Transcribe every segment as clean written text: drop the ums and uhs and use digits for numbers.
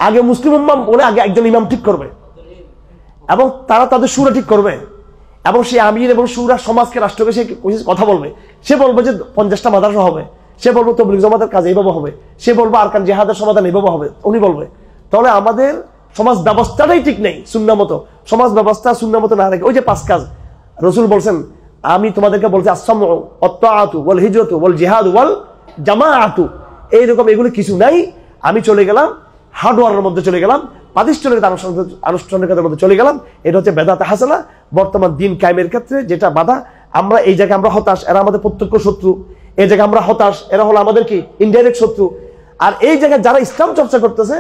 আগে মুসলিম উম্মাহ বলে আগে একজন ইমাম ঠিক করবে এবং তারা তাদের সুরা ঠিক করবে এবং সে আমির এবং সুরা সমাজকে রাষ্ট্রকে সে কথা বলবে। সে বলবে যে 50টা মাদ্রাসা হবে, সে বলবে তাবলীগ জামাতের কাজ এইভাবে হবে, সে বলবে আরকান জিহাদের সমাধান এইভাবে হবে, উনি বলবে। তাহলে আমাদের সমাজ ব্যবস্থাটাই ঠিক নেই সুন্নাহ মতো। সমাজ ব্যবস্থা সুন্নাহ মতো না রেখে ওই যে 5 কাজ রাসূল বলছেন, আমি তোমাদেরকে বলছি আস-সামউ ওয়াত-তাআতু ওয়াল হিজরাতু ওয়াল জিহাদু ওয়াল জামাআতু, এইরকম এগুলো কিছু নাই। আমি চলে গেলাম হার্ডওয়ারের মধ্যে, চলে গেলাম প্রাতিষ্ঠানিকতার আনুষ্ঠানিকতার মধ্যে চলে গেলাম। এটা হচ্ছে বেদাতে হাসানা, বর্তমান দিন কায়েমের ক্ষেত্রে যেটা বাধা। আমরা এই জায়গায় আমরা হতাশ, এরা আমাদের প্রত্যক্ষ শত্রু। এই জায়গায় আমরা হতাশ, এরা হলো আমাদের কি ইনডাইরেক্ট শত্রু। আর এই জায়গায় যারা ইসলাম চর্চা করতেছে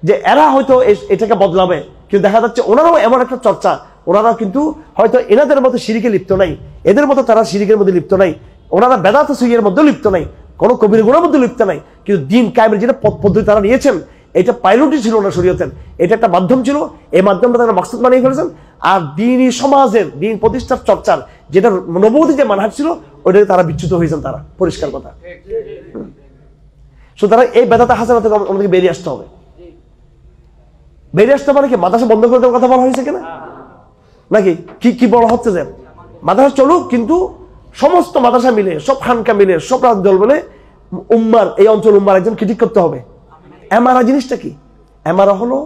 যে এরা হয়তো এটাকে বদলাবে, কিন্তু দেখা যাচ্ছে ওনারাও এমন একটা চর্চা, ওনারা কিন্তু হয়তো এনাদের মতো শিরিকে লিপ্ত নাই, এদের মতো তারা শিরিকের মধ্যে লিপ্ত নাই, ওনারা বেদাত সুইয়ের মধ্যে লিপ্ত নাই, কোনো কবির গুণের মধ্যে লিপ্ত নাই, কিন্তু দিন কায়েমের যেটা পদ্ধতি তারা নিয়েছেন এটা পাইলটই ছিল না শরীয়তের, এটা একটা মাধ্যম ছিল। এই মাধ্যমটা তারা মাকসুদ বানিয়ে ফেলেছেন। আর দিনই সমাজের দিন প্রতিষ্ঠার চর্চার যেটা নবুয়তি যে মানহাজ ছিল ওইটাকে তারা বিচ্যুত হয়েছেন, তারা পরিষ্কার কথা। সুতরাং এই বেদাতে হাসানা থেকে আমাদেরকে বেরিয়ে আসতে হবে। বেরিয়ে আসতে মানে কি মাদ্রাসা বন্ধ করে দেওয়ার কথা বলা হয়েছে কিনা, নাকি কি বলা হচ্ছে যে মাদ্রাসা চলুক, কিন্তু সমস্ত মাদ্রাসা মিলে, সব খানকা মিলে, সব রাজদল মিলে উম্মার এই অঞ্চল উম্মার একজন কি ঠিক করতে হবে। এমারা জিনিসটা কি? এমারা হলো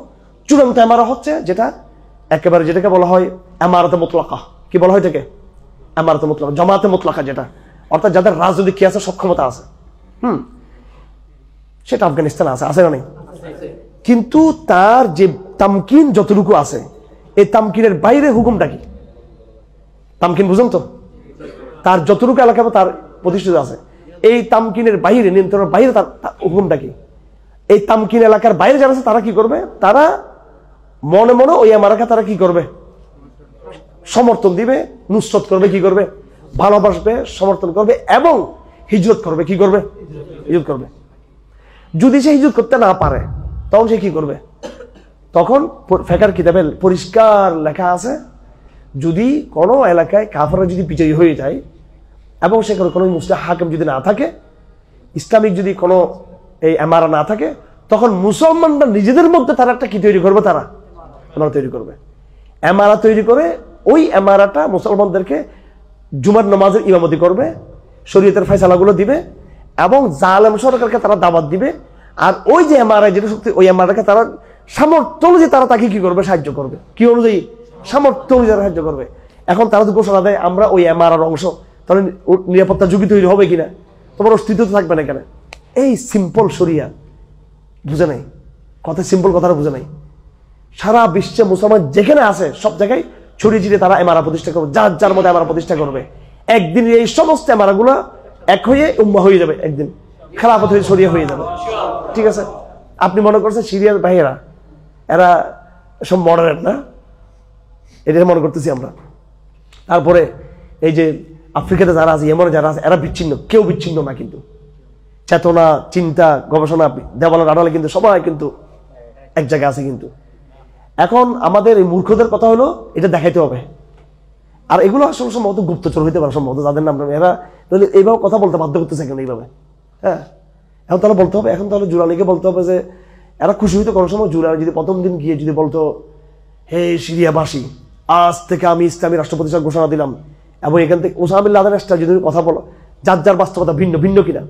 চূড়ান্ত এমারা হচ্ছে যেটা একেবারে যেটাকে বলা হয় এমারাতে মুতলাকা। কি বলা হয় এটাকে? এমারাতে মুতলাকা, জামাতে মুতলাকা, যেটা অর্থাৎ যাদের রাজনৈতিক কি আছে, সক্ষমতা আছে। সেটা আফগানিস্তান আছে না নেই? কিন্তু তার যে তামকিন যতটুকু আছে, এই তামকিনের বাইরে হুকুমটা কি? তামকিন বুঝুন তো, তার যতটুকু এলাকা তার প্রতিষ্ঠিত আছে, এই তামকিনের বাইরে, নিয়ন্ত্রণের বাইরে তার হুকুমটা কি? এই তামকিন এলাকার বাইরে যারা আছে তারা কি করবে? তারা মনে মনে ওই এমারাকে তারা কি করবে? সমর্থন দিবে, নুসরত করবে, কি করবে? ভালোবাসবে, সমর্থন করবে এবং হিজরত করবে। কি করবে? হিজরত করবে। যদি সে হিজরত করতে না পারে তখন সে কি করবে? তখন ফিকহের কিতাবে পরিষ্কার লেখা আছে, যদি কোনো এলাকায় কাফেররা যদি বিজয়ী হয়ে যায় এবং সেখানে কোনো মুসলিম হাকিম যদি না থাকে, ইসলামিক যদি কোনো এই এমারা না থাকে, তখন মুসলমানরা নিজেদের মধ্যে তারা একটা কি তৈরি করবে? তারা এমারা তৈরি করবে। এমারা তৈরি করে ওই এমারাটা মুসলমানদেরকে জুমার নামাজের ইমামতি করবে, শরীয়তের ফয়সালাগুলো দিবে এবং জালেম সরকারকে তারা দাওয়াত দিবে। আর ওই যে এমআরআই যেটা শক্তি, ওই এমআরআইকে তারা সামর্থ্য অনুযায়ী তারা তাকে কি করবে? সাহায্য করবে। কি অনুযায়ী? সামর্থ্য অনুযায়ী সাহায্য করবে। এখন তারা তো ঘোষণা দেয় আমরা ওই এমআরআর অংশ, তাহলে নিরাপত্তা ঝুঁকি তৈরি হবে কিনা, তোমার অস্তিত্ব থাকবে না কেন? এই সিম্পল শরিয়া বুঝে নাই, কথা সিম্পল কথাটা বুঝে নাই। সারা বিশ্বে মুসলমান যেখানে আছে সব জায়গায় ছড়িয়ে ছিটিয়ে তারা এমআরআ প্রতিষ্ঠা করবে, যার যার মধ্যে এমআরআ প্রতিষ্ঠা করবে। একদিন এই সমস্ত এমআরআগুলো এক হয়ে উম্মাহ হয়ে যাবে, একদিন খেলাফত হয়ে ছড়িয়ে হয়ে যাবে। ঠিক আছে? আপনি মনে করছেন সিরিয়ার ভাইয়েরা এরা সব মডারেট না, এটা মনে করতেছি আমরা। তারপরে এই যে আফ্রিকাতে যারা আছে, ইয়েমেনে যারা আছে, এরা বিচ্ছিন্ন, কেউ বিচ্ছিন্ন না, কিন্তু চেতনা, চিন্তা, গবেষণা, দেওয়ালের আড়ালে কিন্তু সবাই কিন্তু এক জায়গায় আছে। কিন্তু এখন আমাদের এই মূর্খদের কথা হলো এটা দেখাইতে হবে। আর এগুলো আসলে সম্ভবত গুপ্তচর হইতে পারে, সম্ভবত যাদের নাম এরা এইভাবে কথা বলতে বাধ্য করতেছে কেন এইভাবে? হ্যাঁ, এখন তাহলে বলতে হবে, এখন তাহলে জুলানিকে বলতে হবে যে এরা খুশি হইতো কোনো সময় জুলানি যদি প্রথম দিন গিয়ে যদি বলতো, হে সিরিয়াবাসী, আজ থেকে আমি ইসলামী রাষ্ট্র প্রতিষ্ঠার ঘোষণা দিলাম, এবং এখান থেকে ওসামা বিন লাদেনের সাথে যদি কথা বলো, যার যার বাস্তবতা ভিন্ন ভিন্ন কিনা,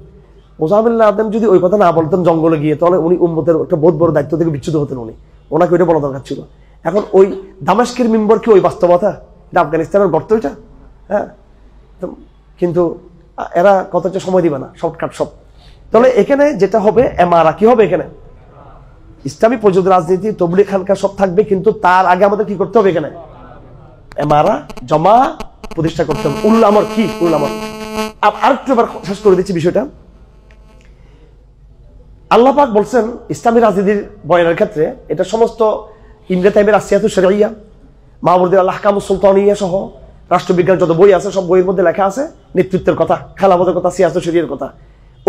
ওসামা বিন লাদেন যদি ওই কথা না বলতেন জঙ্গলে গিয়ে, তাহলে উনি উম্মতের একটা বহুত বড় দায়িত্ব থেকে বিচ্যুত হতেন। ওনাকে ওইটা বলা দরকার ছিল। এখন ওই দামেস্কের মিম্বর কি ওই বাস্তবতা? এটা আফগানিস্তানের গর্ত এটা। হ্যাঁ, কিন্তু এরা কতটা সময় দিবে না, শর্টকাট সব। তাহলে এখানে যেটা হবে এমারা কি হবে? এখানে ইসলামী প্রযোজ্য রাজনীতি, তবলিগ খানকা সব থাকবে, কিন্তু তার আগে আমাদের কি করতে হবে? এখানে এমারা জমা প্রতিষ্ঠা করতে হবে। উলুল আমর কি? উলুল আমর আরেকটু এবার শেষ করে দিচ্ছি বিষয়টা। আল্লাহ পাক বলছেন ইসলামী রাজনীতির বয়ানের ক্ষেত্রে, এটা সমস্ত ইবনে তাইমিয়ার আসিয়াতুশ শরঈয়া, মাহমুদুল আল আহকামুস সুলতানিয়া সহ রাষ্ট্রবিজ্ঞান যত বই আছে সব বইয়ের মধ্যে লেখা আছে নেতৃত্বের কথা, খেলাফতের কথা, সিয়াসত শরীয়তের কথা।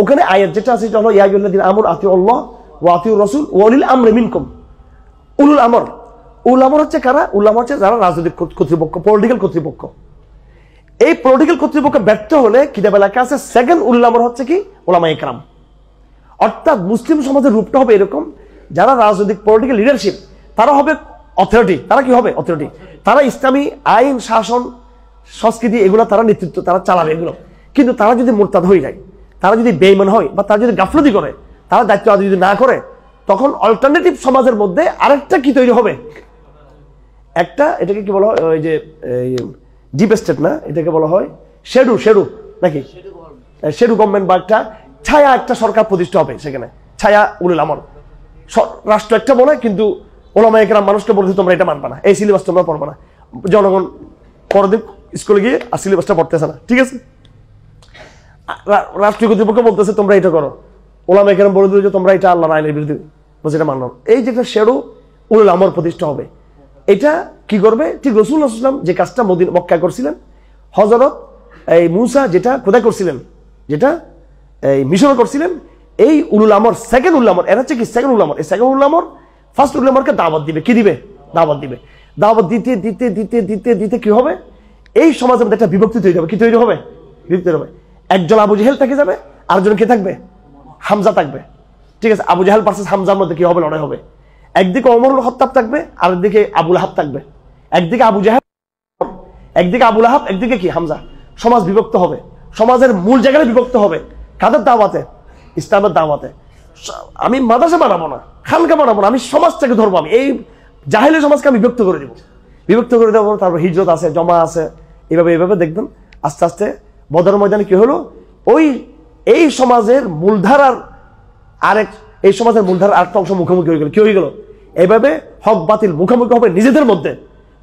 ওখানে আয়াত যেটা আছে এটা হলো ইয়া আইয়ুহাল্লাযীনা আমানু আতিউল্লাহ ওয়া আতিউর রাসূল ওয়া উলিল আমরি মিনকুম। উলুল আমর, উল আমর হচ্ছে কারা? উল আমর হচ্ছে যারা রাজনৈতিক কর্তৃপক্ষ, পলিটিক্যাল কর্তৃপক্ষ। এই পলিটিক্যাল কর্তৃপক্ষ ব্যর্থ হলে কিতাবে লেখা আছে সেকেন্ড উল আমর হচ্ছে কি? উলামায়ে কেরাম। অর্থাৎ মুসলিম সমাজের রূপটা হবে এরকম যারা রাজনৈতিক পলিটিক্যাল লিডারশিপ তারা হবে অথরিটি। তারা কি হবে? অথরিটি। তারা ইসলামী আইন, শাসন, সংস্কৃতি এগুলো তারা নেতৃত্ব, তারা চালাবে এগুলো। কিন্তু তারা যদি মোরতাদ হয়ে যায়, তারা যদি বেঈমান হয়, বা তারা যদি গাফলতি করে, তারা দায়িত্ব আদায় যদি না করে, তখন অল্টারনেটিভ সমাজের মধ্যে আরেকটা কি তৈরি হবে? একটা, এটাকে কি বলা হয়, ওই যে ডিপ স্টেট না, এটাকে বলা হয় শেডু নাকি, শেডু গভর্নমেন্ট, বা একটা ছায়া একটা সরকার প্রতিষ্ঠা হবে। সেখানে ছায়া উলুল আমর, রাষ্ট্র একটা বলে, কিন্তু ওলামায়ে কেরাম মানুষকে বলছে তোমরা এটা মানবা না, এই সিলেবাস তোমরা পড়বা না। জনগণ পরদিন স্কুলে গিয়ে আর সিলেবাসটা পড়তেছে না, ঠিক আছে। রাষ্ট্রীয় কর্তৃপক্ষ বলতেছে তোমরা এটা করো, ওলামায়ে কেরাম বলে দিল যে তোমরা এটা আল্লাহর আইনের বিরুদ্ধে, বলছে এটা মানলাম। এই যে একটা শেডু উলুল আমর প্রতিষ্ঠা হবে, এটা কি করবে? ঠিক রাসূলুল্লাহ সাল্লাল্লাহু আলাইহি ওয়াসাল্লাম যে কাজটা মক্কায় করছিলেন, হযরত এই মূসা যেটা কোথায় করছিলেন, যেটা এই মিশরে করছিলেন, এই উলুল আমর, সেকেন্ড উলুল আমর, এর হচ্ছে কি সেকেন্ড উলুল আমর। এই সেকেন্ড উলুল আমর ফার্স্ট উলুল আমরকে দাওয়াত দিবে। কি দিবে? দাওয়াত দিবে। দাওয়াত দিতে দিতে দিতে দিতে দিতে কি হবে? এই সমাজের মধ্যে একটা বিভক্তি তৈরি হবে। কি তৈরি হবে? বিভক্তি হবে। একজন আবু জেহেল থেকে যাবে, আরেকজন কে থাকবে? হামজা থাকবে, ঠিক আছে। আবু জেহেল ভার্সেস হামজার মধ্যে কি হবে? লড়াই হবে। একদিকে ওমরুল খাত্তাব থাকবে, আরেকদিকে আবু লাহাব থাকবে। একদিকে আবু জেহেল, একদিকে আবু লাহাব, একদিকে কি হামজা। সমাজ বিভক্ত হবে। সমাজের মূল জায়গায় বিভক্ত হবে। কাদের দাওয়াতে? ইসলামের দাওয়াতে। আমি মাদ্রাসা বানাবো না, খানকা বানাবো না, আমি সমাজটাকে ধরবো। আমি এই জাহেলি সমাজকে আমি বিভক্ত করে দিব, বিভক্ত করে দেবো। তারপর হিজরত আছে, জমা আছে, এইভাবে দেখবেন আস্তে আস্তে বদর ময়দানে কি হলো? এই সমাজের মূলধারার এই সমাজের মূলধারার আরেকটা অংশ মুখোমুখি হয়ে গেল। কি হয়ে গেল? এইভাবে হক বাতিল মুখোমুখি হবে, নিজেদের মধ্যে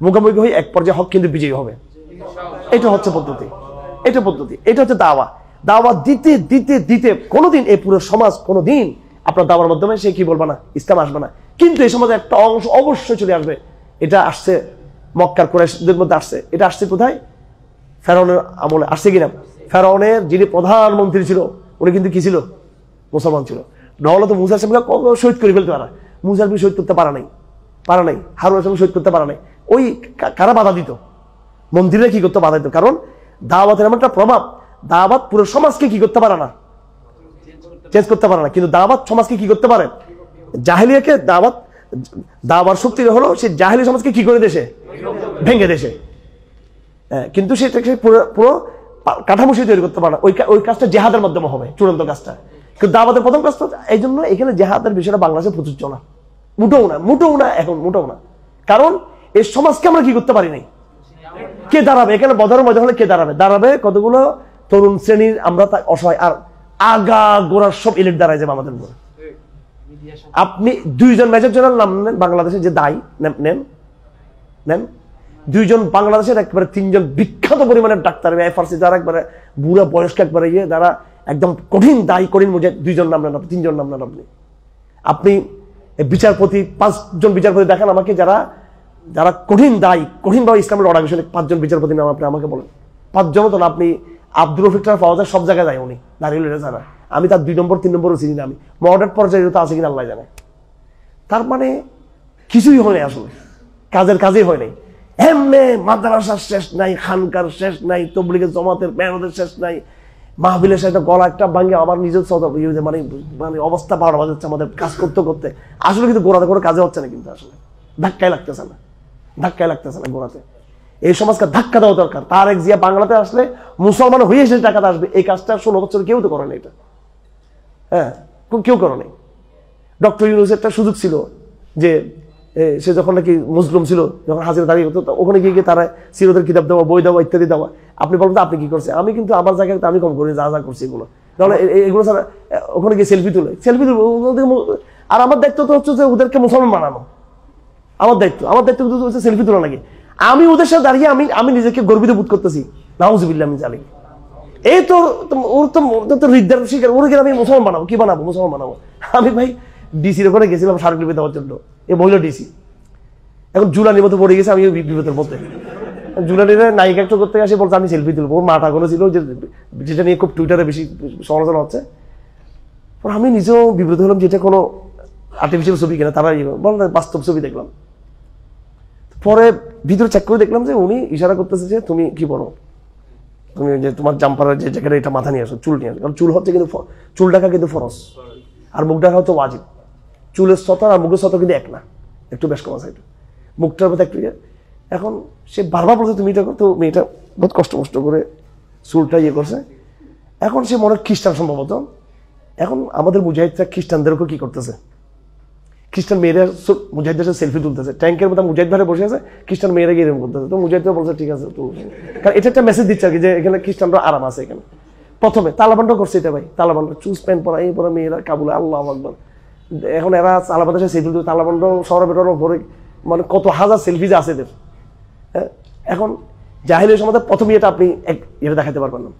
মুখোমুখি হয়ে এক পর্যায়ে হক কিন্তু বিজয়ী হবে। এটা হচ্ছে পদ্ধতি, এটা পদ্ধতি, এটা হচ্ছে দাওয়া। দাওয়া দিতে দিতে দিতে কোনোদিন এই পুরো সমাজ কোনোদিন আপনার দাওয়ার মাধ্যমে সে কি বলবে না, ইসলাম আসবে না। কিন্তু এই সমাজে একটা অংশ অবশ্যই চলে আসবে। এটা আসছে মক্কার কুরাইশদের মধ্যে আসছে। এটা আসছে কোথায়? ফেরাউনের আমলে আসছে কিনা? ফেরাউনের যিনি প্রধানমন্ত্রী ছিল, উনি কিন্তু কি ছিল? মুসলমান ছিল। নহলে তো মুসার সামনে শহীদ করে ফেলতে পারা, মুসার শহীদ করতে পারা নাই, হারুনের সামনে শহীদ করতে পারা নাই। ওই কারা বাধা দিত? মন্দিরে কি করতে বাধা দিত? কারণ দাওয়াতের এমন একটা প্রভাব, দাওয়াত পুরো সমাজকে কি করতে পারে না, চেঞ্জ করতে পারে না। কিন্তু দাওয়াত সমাজকে কি করতে পারে? জাহেলিয়াকে দাওয়ার শক্তি হলো সে জাহেলি সমাজকে কি করে দেশে ভেঙে দেশে, কিন্তু সেটাকে পুরো কাঠামো সে তৈরি করতে পারে না। ওই কাজটা জেহাদের মাধ্যমে হবে, চূড়ান্ত কাজটা। কিন্তু দাওয়াতের প্রথম কাজটা, এই জন্য এখানে জেহাদের বিষয়টা বাংলাদেশে প্রযোজ্য না, মুটেও না, এখন মুটেও না। কারণ এই সমাজকে আমরা কি করতে পারি নাই। কে দাঁড়াবে এখানে? বদর ময়দান হলে কে দাঁড়াবে? কতগুলো তরুণ শ্রেণীর আমরা অসহায়, আর আগা গোড়ার সব এলিট দাঁড়ায় যাবে আমাদের উপরে। আপনি দুইজন মেজর জেনারেল নাম নেন বাংলাদেশে, যে দায়ী নেন দুইজন বাংলাদেশের, একবারে তিনজন বিখ্যাত পরিমাণের ডাক্তার, এফআরসি যারা একবারে বুড়া বয়স্ক, একবারে যারা একদম কঠিন দায়ী, কঠিন মুজে, দুইজন নাম নেন, তিনজন নাম নেন। আপনি বিচারপতি, 5 জন বিচারপতি দেখান আমাকে, যারা কঠিন দায়ী, কঠিনভাবে ইসলামের লড়াই বিষয়ে 5 জন বিচারপতি নাম আপনি আমাকে বলেন। 5 জন তো না, আপনি আব্দুল রফিকটা পাওয়া যায় সব জায়গায় যায়, উনি দাঁড়িয়ে যারা, আমি তার 2 নম্বর 3 নম্বরও চিনি না। আমি মডারেট পর্যায়ে তো আছে কিনা আল্লাহ জানে। তার মানে কিছুই হয় নাই, আসলে কাজেই হয় নাই। এমনি মাদ্রাসার শেষ নাই, খানকার শেষ নাই, তবলিগের জমাতের মেহনতের শেষ নাই, মাহফিলের সাথে গলা একটা ভাঙে আমার নিজের মানে অবস্থা পাওয়া যাচ্ছে আমাদের কাজ করতে করতে। আসলে কিন্তু গোড়াতে কোনো কাজে হচ্ছে না, কিন্তু আসলে ধাক্কায় লাগতেছে না গোড়াতে। এই সমাজকে ধাক্কা দেওয়া দরকার। তারেক জিয়া বাংলাতে আসলে মুসলমান হয়ে এসে টাকাতে আসবে, এই কাজটা 16 বছর কেউ তো করে না। এটা কেউ করে নাই। ডক্টর ইউনূসের একটা সুযোগ ছিল যে সে যখন নাকি মুসলিম ছিল, যখন হাজিরা দাঁড়িয়ে হতো, ওখানে গিয়ে তারা সিরতের কিতাব দেওয়া, বই দেওয়া, ইত্যাদি দেওয়া। আপনি বলবেন আপনি কি করছেন? আমি কিন্তু আমার জায়গায় আমি কম করি, যা করছি এগুলো। তাহলে এগুলো ছাড়া ওখানে গিয়ে সেলফি তুলে। আর আমার দায়িত্ব তো হচ্ছে যে ওদেরকে মুসলমান বানানো। আমার দায়িত্ব হচ্ছে সেলফি তোলা নাকি। আমি ওদের সাথে দাঁড়িয়ে আমি নিজেকে গর্বিত বোধ করতেছি। নাউজুবিল্লাহ মিন যালিক। এই তো ওর তো হৃদয়ের শিকার, ওর আমি মুসলমান বানাবো। কি বানাবো? মুসলমান বানাবো। আমি ভাই ডিসির ওখানে গেছিলাম স্মারকলিপি দেওয়ার জন্য, এ মহিলা ডিসি। এখন জুলানির মতো পড়ে গেছে, আমি বিপদের মধ্যে। জুলানির নায়িকা একটু করতে আসে, বলছে আমি সেলফি তুলবো। ওর মাটা কোনো ছিল, যেটা নিয়ে খুব টুইটারে বেশি সমালোচনা হচ্ছে। আমি নিজেও বিব্রত হলাম, যেটা কোনো আর্টিফিশিয়াল ছবি কিনা। তারা বল বাস্তব ছবি দেখলাম। পরে ভিতরে চেক করে দেখলাম যে উনি ইশারা করতেছে যে তুমি কি বলো, তুমি যে তোমার জাম্পারের যে জ্যাকেটে এটা মাথা নিয়ে আসো, চুল নিয়ে আসো। কারণ চুল হচ্ছে কিন্তু চুল ঢাকা কিন্তু ফরজ, আর মুখ ঢাকা হচ্ছে ওয়াজিব। চুলের সতর আর মুখের সতর কিন্তু এক না, একটু বেশ কম আছে, একটু মুখটার মধ্যে একটু। এখন সে বারবার বলছে তুমি এটা তো, মেয়েটা বহুত কষ্ট করে চুলটা করছে। এখন সে মনে খ্রিস্টান সম্ভবত। এখন আমাদের মুজাহিদরা খ্রিস্টানদেরকে কি করতেছে, খ্রিস্টান মেয়েরা মুজাহিদদের সাথে সেলফি তুলতেছে, ট্যাঙ্কের মধ্যে মুজাহিদ ভাইরা বসে আছে, খ্রিস্টান মেয়েরা গিয়ে এরকম করতেছে। তো মুজাহিদরা বলছে ঠিক আছে তো, কারণ এটা একটা মেসেজ দিচ্ছে আর কি, যে এখানে খ্রিস্টানরা আরাম আছে। এখানে প্রথমে তালেবানরা করছে এটা ভাই, তালেবানরা চুজ প্যান্ট পরা, এই পরা মেয়েরা কাবুলে, আল্লাহ আকবার। এখন এরা তালেবানদের সাথে সেলফি তুলছে, তালেবানরাও শহরে বেরোনোর পরে মানে কত হাজার সেলফি যে আছে এদের। এখন জাহিলিয়াতের সমাজে প্রথমে এটা আপনি এটা দেখাতে পারবেন না।